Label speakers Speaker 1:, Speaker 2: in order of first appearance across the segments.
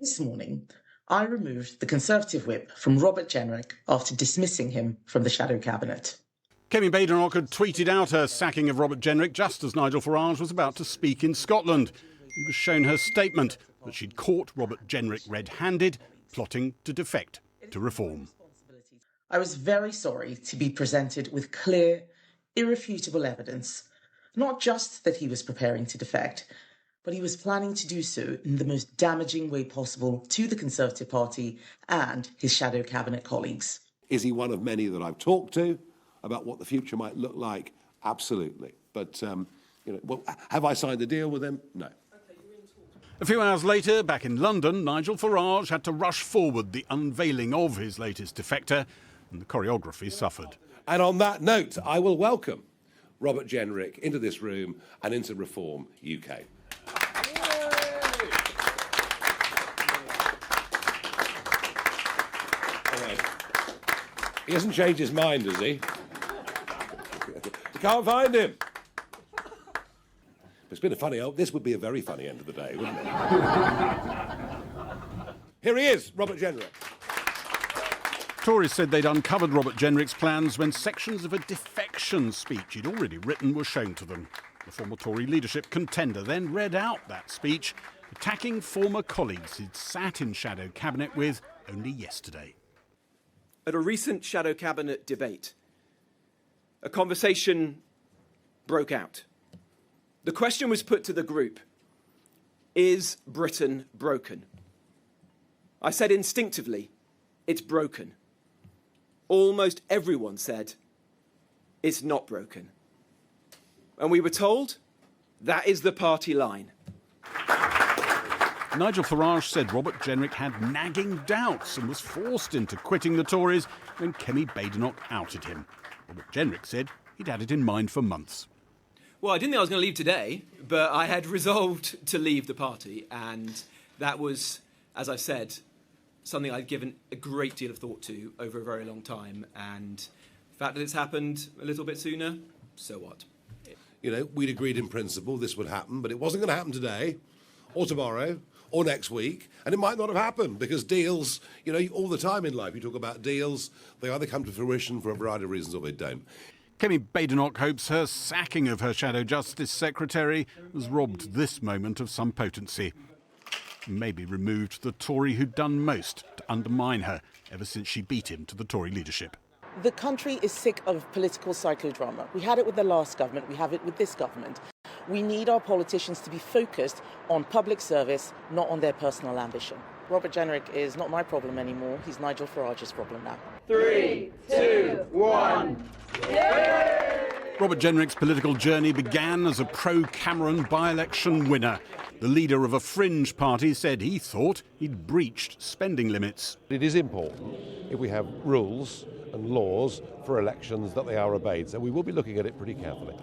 Speaker 1: This morning, I removed the Conservative whip from Robert Jenrick after dismissing him from the shadow cabinet.
Speaker 2: Kemi Badenoch had tweeted out her sacking of Robert Jenrick just as Nigel Farage was about to speak in Scotland. He was shown her statement that she'd caught Robert Jenrick red-handed, plotting to defect to reform.
Speaker 1: I was very sorry to be presented with clear, irrefutable evidence, not just that he was preparing to defect, but he was planning to do so in the most damaging way possible to the Conservative Party and his shadow cabinet colleagues.
Speaker 3: Is he one of many that I've talked to about what the future might look like? Absolutely. But, have I signed a deal with him? No.
Speaker 2: A few hours later, back in London, Nigel Farage had to rush forward the unveiling of his latest defector, and the choreography suffered.
Speaker 3: And on that note, I will welcome Robert Jenrick into this room and into Reform UK. He hasn't changed his mind, has he? You can't find him. It's been a funny, this would be a very funny end of the day, wouldn't it? Here he is, Robert Jenrick.
Speaker 2: Tories said they'd uncovered Robert Jenrick's plans when sections of a defection speech he'd already written were shown to them. The former Tory leadership contender then read out that speech, attacking former colleagues he'd sat in shadow cabinet with only yesterday.
Speaker 4: At a recent shadow cabinet debate, a conversation broke out. The question was put to the group, is Britain broken? I said instinctively, it's broken. Almost everyone said, it's not broken. And we were told, that is the party line.
Speaker 2: Nigel Farage said Robert Jenrick had nagging doubts and was forced into quitting the Tories when Kemi Badenoch outed him. Robert Jenrick said he'd had it in mind for months.
Speaker 4: Well, I didn't think I was going to leave today, but I had resolved to leave the party, and that was, as I said, something I'd given a great deal of thought to over a very long time, and the fact that it's happened a little bit sooner, so what?
Speaker 3: You know, we'd agreed in principle this would happen, but it wasn't going to happen today, or tomorrow, or next week, and it might not have happened, because deals, you know, all the time in life you talk about deals, they either come to fruition for a variety of reasons or they don't.
Speaker 2: Kemi Badenoch hopes her sacking of her Shadow Justice Secretary has robbed this moment of some potency. Maybe removed the Tory who'd done most to undermine her ever since she beat him to the Tory leadership.
Speaker 1: The country is sick of political psychodrama. We had it with the last government, we have it with this government. We need our politicians to be focused on public service, not on their personal ambition. Robert Jenrick is not my problem anymore, he's Nigel Farage's problem now.
Speaker 5: 3, 2, 1. Yay!
Speaker 2: Robert Jenrick's political journey began as a pro-Cameron by-election winner. The leader of a fringe party said he thought he'd breached spending limits.
Speaker 6: It is important, if we have rules and laws for elections, that they are obeyed. So we will be looking at it pretty carefully.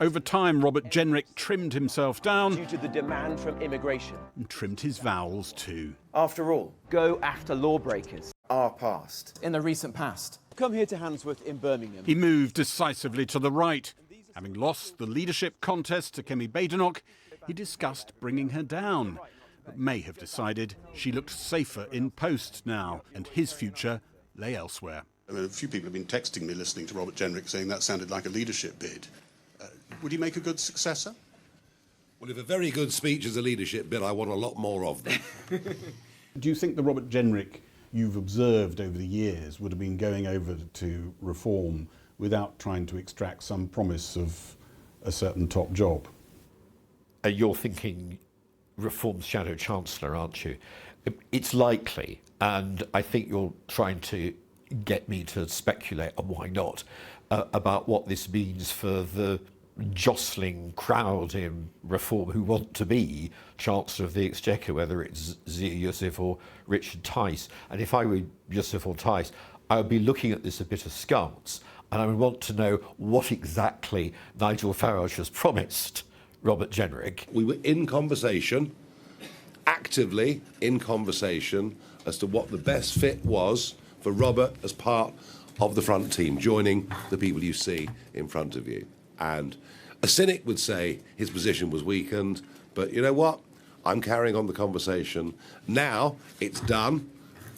Speaker 2: Over time, Robert Jenrick trimmed himself down
Speaker 7: due to the demand from immigration.
Speaker 2: And trimmed his vowels too.
Speaker 7: After all, go after lawbreakers.
Speaker 8: Our past.
Speaker 7: In the recent past. Come here to Handsworth in Birmingham.
Speaker 2: He moved decisively to the right. Having lost the leadership contest to Kemi Badenoch, he discussed bringing her down, but may have decided she looked safer in post now, and his future lay elsewhere.
Speaker 9: A few people have been texting me listening to Robert Jenrick saying that sounded like a leadership bid. Would he make a good successor?
Speaker 3: Well, if a very good speech is a leadership bid, I want a lot more of them.
Speaker 2: Do you think the Robert Jenrick you've observed over the years would have been going over to Reform without trying to extract some promise of a certain top job?
Speaker 10: You're thinking Reform's Shadow Chancellor, aren't you? It's likely, and I think you're trying to get me to speculate, and why not, about what this means for the jostling crowd in Reform who want to be Chancellor of the Exchequer, whether it's Zia Youssef or Richard Tice. And if I were Youssef or Tice, I would be looking at this a bit askance, and I would want to know what exactly Nigel Farage has promised Robert Jenrick.
Speaker 3: We were in conversation, actively in conversation, as to what the best fit was for Robert as part of the front team, joining the people you see in front of you. And a cynic would say his position was weakened, but you know what? I'm carrying on the conversation. Now it's done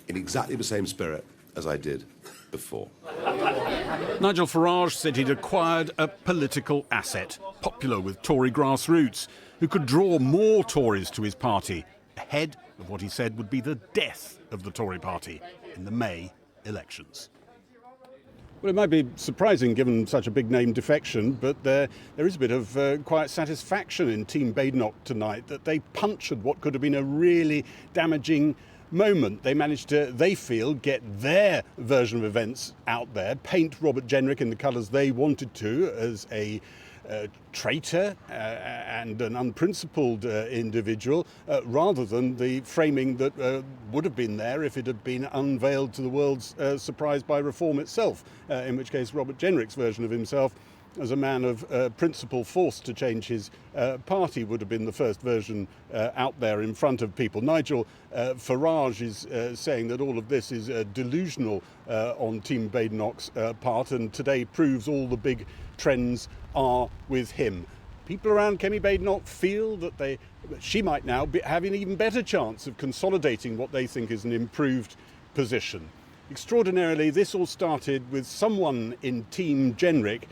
Speaker 3: in exactly the same spirit as I did before.
Speaker 2: Nigel Farage said he'd acquired a political asset, popular with Tory grassroots, who could draw more Tories to his party, ahead of what he said would be the death of the Tory party in the May elections. Well, it might be surprising given such a big-name defection, but there is a bit of quiet satisfaction in Team Badenoch tonight that they punctured what could have been a really damaging moment. They managed to, they feel, get their version of events out there, paint Robert Jenrick in the colours they wanted to as a traitor and an unprincipled individual, rather than the framing that would have been there if it had been unveiled to the world's surprise by reform itself, in which case Robert Jenrick's version of himself as a man of principle forced to change his party would have been the first version out there in front of people. Nigel Farage is saying that all of this is delusional on Team Badenoch's part, and today proves all the big trends are with him. People around Kemi Badenoch feel that she might now have an even better chance of consolidating what they think is an improved position. Extraordinarily, this all started with someone in Team Jenrick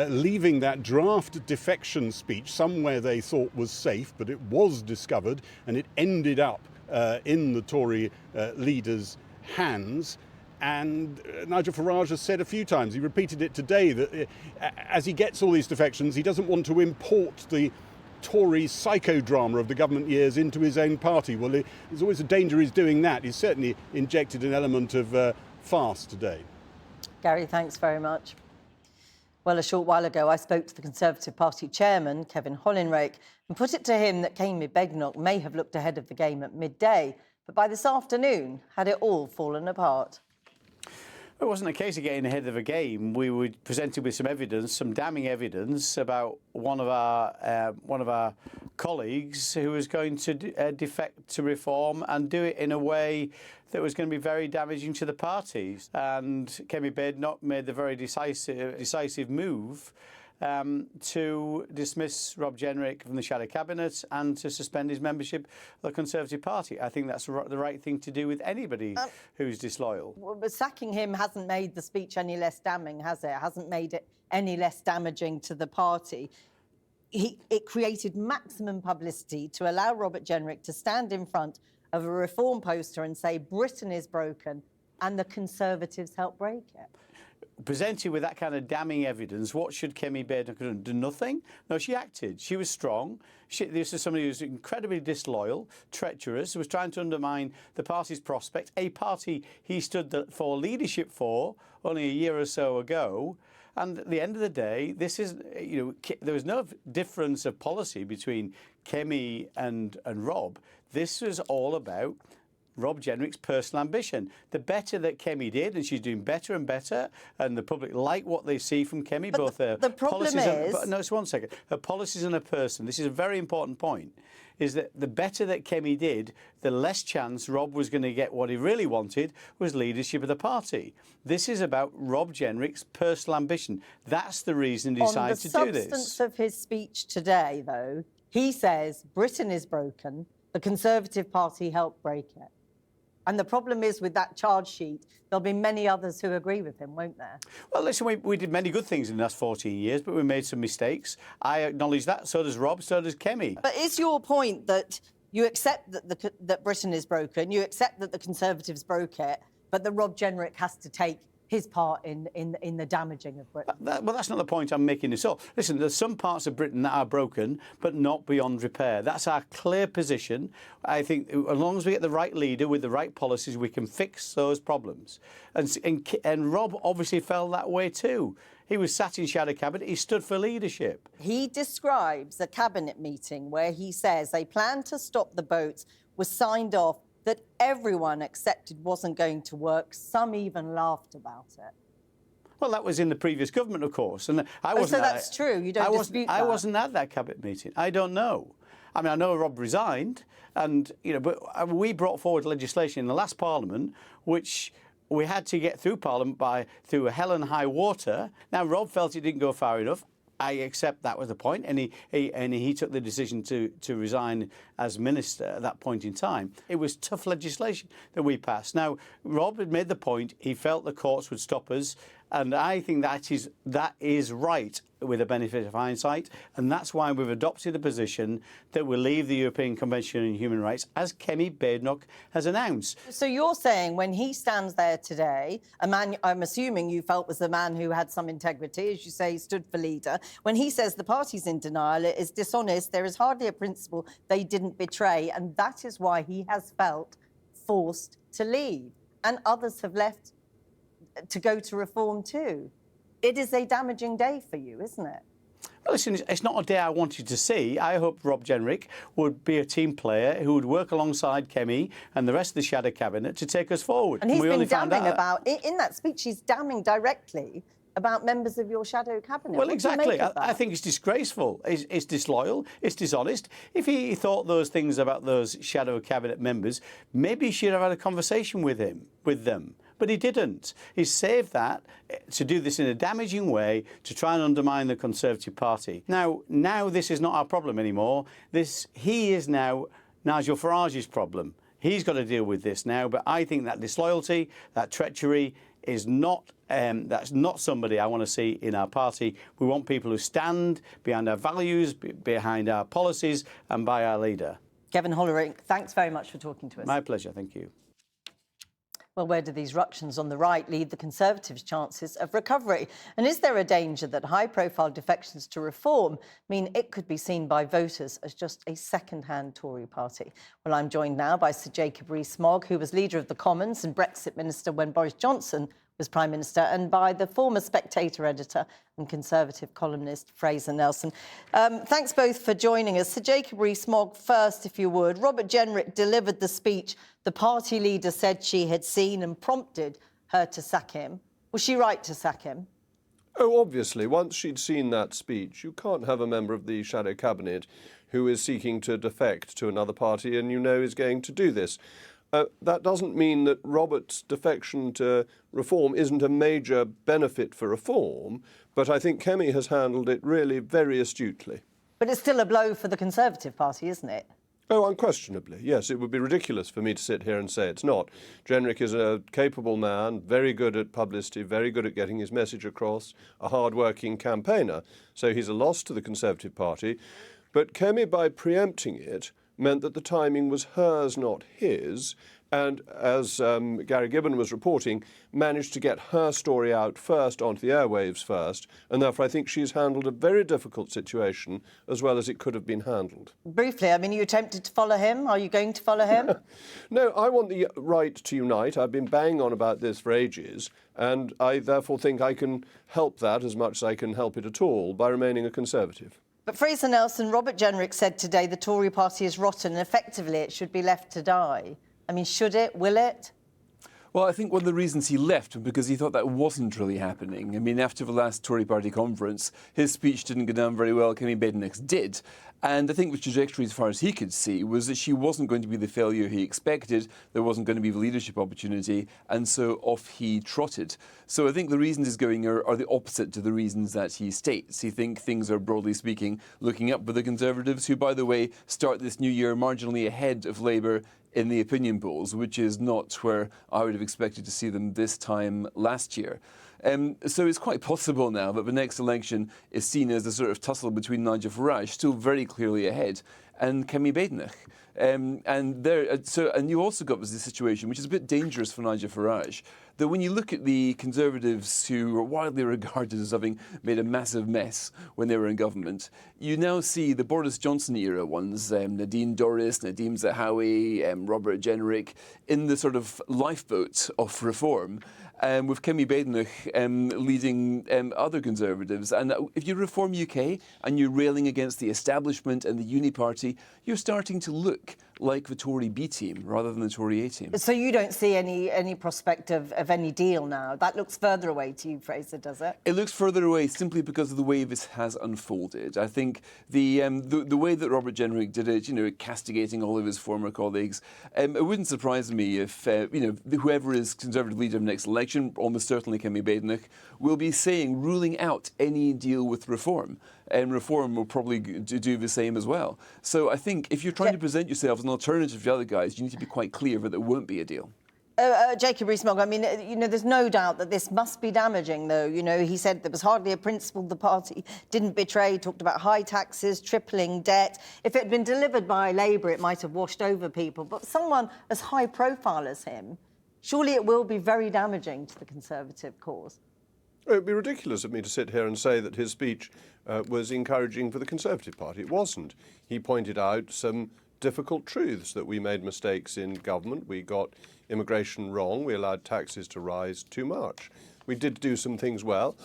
Speaker 2: leaving that draft defection speech somewhere they thought was safe, but it was discovered and it ended up in the Tory leader's hands. And Nigel Farage has said a few times, he repeated it today, that as he gets all these defections, he doesn't want to import the Tory psychodrama of the government years into his own party. Well, there's always a danger he's doing that. He's certainly injected an element of farce today.
Speaker 8: Gary, thanks very much. Well, a short while ago, I spoke to the Conservative Party chairman, Kevin Hollinrake, and put it to him that Kemi Badenoch may have looked ahead of the game at midday, but by this afternoon, had it all fallen apart.
Speaker 11: It wasn't a case of getting ahead of a game. We were presented with some evidence, some damning evidence about one of our colleagues who was going to defect to reform and do it in a way that was going to be very damaging to the parties. And Kemi Badenoch made the very decisive move to dismiss Rob Jenrick from the shadow cabinet and to suspend his membership of the Conservative Party. I think that's the right thing to do with anybody who's disloyal.
Speaker 8: Well, but sacking him hasn't made the speech any less damning, has it? It hasn't made it any less damaging to the party. It created maximum publicity to allow Robert Jenrick to stand in front of a reform poster and say Britain is broken and the Conservatives helped break it.
Speaker 11: Presented with that kind of damning evidence, what should Kemi Badenoch do? Nothing? No, she acted. She was strong. This is somebody who's incredibly disloyal, treacherous, who was trying to undermine the party's prospect, a party he stood for leadership for only a year or so ago. And at the end of the day, this is, there was no difference of policy between Kemi and Rob. This was all about Rob Jenrick's personal ambition. The better that Kemi did, and she's doing better and better, and the public like what they see from Kemi,
Speaker 8: but
Speaker 11: both her
Speaker 8: the problem
Speaker 11: policies
Speaker 8: is...
Speaker 11: no, just 1 second. Her policies and her person, this is a very important point, is that the better that Kemi did, the less chance Rob was going to get what he really wanted, was leadership of the party. This is about Rob Jenrick's personal ambition. That's the reason he decided to do this.
Speaker 8: On the substance of his speech today, though, he says Britain is broken, the Conservative Party helped break it. And the problem is with that charge sheet, there'll be many others who agree with him, won't there?
Speaker 11: Well, listen, we did many good things in the last 14 years, but we made some mistakes. I acknowledge that. So does Rob, so does Kemi.
Speaker 8: But is your point that you accept that Britain is broken, you accept that the Conservatives broke it, but that Rob Jenrick has to take his part in the damaging of Britain?
Speaker 11: Well, that's not the point I'm making this up. Listen, there's some parts of Britain that are broken, but not beyond repair. That's our clear position. I think as long as we get the right leader with the right policies, we can fix those problems. And Rob obviously felt that way too. He was sat in shadow cabinet. He stood for leadership.
Speaker 8: He describes a cabinet meeting where he says a plan to stop the boats was signed off that everyone accepted wasn't going to work. Some even laughed about it.
Speaker 11: Well, that was in the previous government, of course. And I wasn't.
Speaker 8: So that's true. You don't dispute that.
Speaker 11: I wasn't at that cabinet meeting. I don't know. I mean, I know Rob resigned, and but we brought forward legislation in the last Parliament, which we had to get through Parliament through a hell and high water. Now, Rob felt it didn't go far enough. I accept that was the point, and he took the decision to resign as minister at that point in time. It was tough legislation that we passed. Now, Rob had made the point he felt the courts would stop us, and I think that is right with the benefit of hindsight, and that's why we've adopted the position that we'll leave the European Convention on Human Rights, as Kemi Badenoch has announced.
Speaker 8: So you're saying when he stands there today, a man I'm assuming you felt was the man who had some integrity, as you say, he stood for leader, when he says the party's in denial, it is dishonest, there is hardly a principle they didn't betray, and that is why he has felt forced to leave. And others have left to go to reform too. It is a damaging day for you, isn't it?
Speaker 11: Well, listen, it's not a day I wanted to see. I hoped Rob Jenrick would be a team player who would work alongside Kemi and the rest of the shadow cabinet to take us forward.
Speaker 8: And he's been damning about, in that speech, he's damning directly about members of your shadow cabinet.
Speaker 11: Well,
Speaker 8: what
Speaker 11: exactly.
Speaker 8: do you make of that?
Speaker 11: I think it's disgraceful. It's disloyal. It's dishonest. If he thought those things about those shadow cabinet members, maybe he should have had a conversation with them. But he didn't. He saved that to do this in a damaging way to try and undermine the Conservative Party. Now this is not our problem anymore. He is now Nigel Farage's problem. He's got to deal with this now. But I think that disloyalty, that treachery, is not. That's not somebody I want to see in our party. We want people who stand behind our values, behind our policies, and by our leader.
Speaker 8: Kevin Hollerink, thanks very much for talking to us.
Speaker 11: My pleasure. Thank you.
Speaker 8: Well, where do these ructions on the right leave the Conservatives' chances of recovery? And is there a danger that high-profile defections to reform mean it could be seen by voters as just a second-hand Tory party? Well, I'm joined now by Sir Jacob Rees-Mogg, who was Leader of the Commons and Brexit Minister when Boris Johnson was Prime Minister, and by the former Spectator editor and Conservative columnist Fraser Nelson. Thanks both for joining us. Sir Jacob Rees-Mogg, first, if you would. Robert Jenrick delivered the speech the party leader said she had seen and prompted her to sack him. Was she right to sack him?
Speaker 12: Oh, obviously. Once she'd seen that speech, you can't have a member of the shadow cabinet who is seeking to defect to another party and you know is going to do this. That doesn't mean that Robert's defection to reform isn't a major benefit for reform, but I think Kemi has handled it really very astutely.
Speaker 8: But it's still a blow for the Conservative Party, isn't it?
Speaker 12: Oh, unquestionably, yes. It would be ridiculous for me to sit here and say it's not. Jenrick is a capable man, very good at publicity, very good at getting his message across, a hard-working campaigner. So he's a loss to the Conservative Party. But Kemi, by preempting it, meant that the timing was hers, not his, and as Gary Gibbon was reporting, managed to get her story out first onto the airwaves first, and therefore I think she's handled a very difficult situation as well as it could have been handled.
Speaker 8: Briefly, I mean, are you tempted to follow him? Are you going to follow him?
Speaker 12: No, I want the right to unite. I've been banging on about this for ages, and I therefore think I can help that as much as I can help it at all by remaining a Conservative.
Speaker 8: But Fraser Nelson, Robert Jenrick said today the Tory party is rotten and effectively it should be left to die. I mean, should it? Will it?
Speaker 13: Well, I think one of the reasons he left was because he thought that wasn't really happening. I mean, after the last Tory party conference, his speech didn't go down very well. Kemi Badenoch's did. And I think the trajectory, as far as he could see, was that she wasn't going to be the failure he expected. There wasn't going to be the leadership opportunity. And so off he trotted. So I think the reasons he's going are the opposite to the reasons that he states. He thinks things are, broadly speaking, looking up for the Conservatives, who, by the way, start this new year marginally ahead of Labour in the opinion polls, which is not where I would have expected to see them this time last year. So it's quite possible now that the next election is seen as a sort of tussle between Nigel Farage, still very clearly ahead, and Kemi Badenoch. And you also got this situation, which is a bit dangerous for Nigel Farage, that when you look at the Conservatives who are widely regarded as having made a massive mess when they were in government, you now see the Boris Johnson era ones, Nadine Dorries, Nadeem Zahawi, Robert Jenrick, in the sort of lifeboat of reform. With Kemi Badenoch leading other Conservatives. And if you reform UK and you're railing against the establishment and the Uni Party, you're starting to look like the Tory B team rather than the Tory A team.
Speaker 8: So you don't see any prospect of any deal now? That looks further away to you, Fraser, does it?
Speaker 13: It looks further away simply because of the way this has unfolded. I think the way that Robert Jenrick did it, castigating all of his former colleagues, it wouldn't surprise me if whoever is Conservative leader of the next election, almost certainly Kemi Badenoch, will be ruling out any deal with Reform. And Reform will probably do the same as well. So I think if you're trying to present yourself as an alternative to the other guys, you need to be quite clear that there won't be a deal.
Speaker 8: Jacob Rees-Mogg, I mean, there's no doubt that this must be damaging, though. He said there was hardly a principle the party didn't betray, talked about high taxes, tripling debt. If it had been delivered by Labour, it might have washed over people. But someone as high profile as him, surely it will be very damaging to the Conservative cause.
Speaker 12: It would be ridiculous of me to sit here and say that his speech was encouraging for the Conservative Party. It wasn't. He pointed out some difficult truths, that we made mistakes in government. We got immigration wrong. We allowed taxes to rise too much. We did do some things well.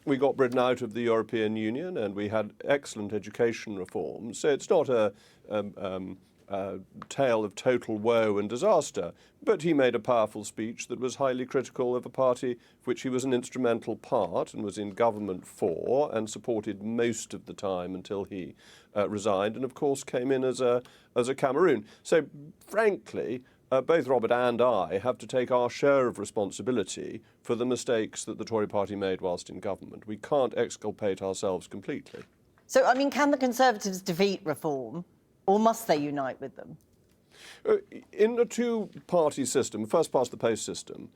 Speaker 12: We got Britain out of the European Union, and we had excellent education reforms. So it's not a tale of total woe and disaster, but he made a powerful speech that was highly critical of a party which he was an instrumental part and was in government for and supported most of the time until he resigned, and of course came in as a Cameroon. So frankly, both Robert and I have to take our share of responsibility for the mistakes that the Tory party made whilst in government. We can't exculpate ourselves completely.
Speaker 8: So, I mean, can the Conservatives defeat Reform, or must they unite with them?
Speaker 12: In a two-party system, first past the post system,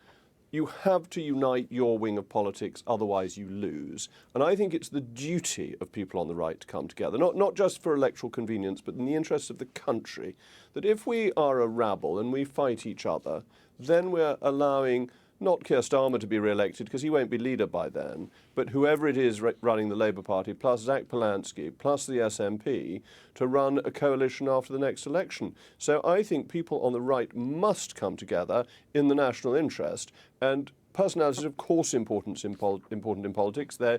Speaker 12: you have to unite your wing of politics, otherwise you lose. And I think it's the duty of people on the right to come together, not just for electoral convenience, but in the interests of the country, that if we are a rabble and we fight each other, then we're allowing not Keir Starmer to be re-elected, because he won't be leader by then, but whoever it is running the Labour Party, plus Zach Polansky, plus the SNP, to run a coalition after the next election. So I think people on the right must come together in the national interest, and personalities are, of course, important in politics. They're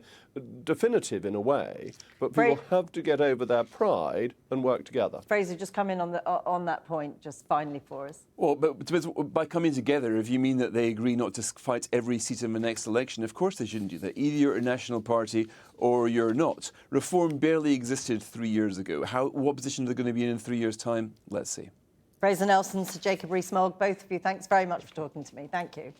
Speaker 12: definitive in a way, but people have to get over their pride and work together.
Speaker 8: Fraser, just come in on that point, just finally for us.
Speaker 13: Well, but by coming together, if you mean that they agree not to fight every seat in the next election, of course they shouldn't do that. Either you're a national party or you're not. Reform barely existed 3 years ago. What position are they going to be in 3 years' time? Let's see.
Speaker 8: Fraser Nelson, Sir Jacob Rees-Mogg, both of you, thanks very much for talking to me. Thank you.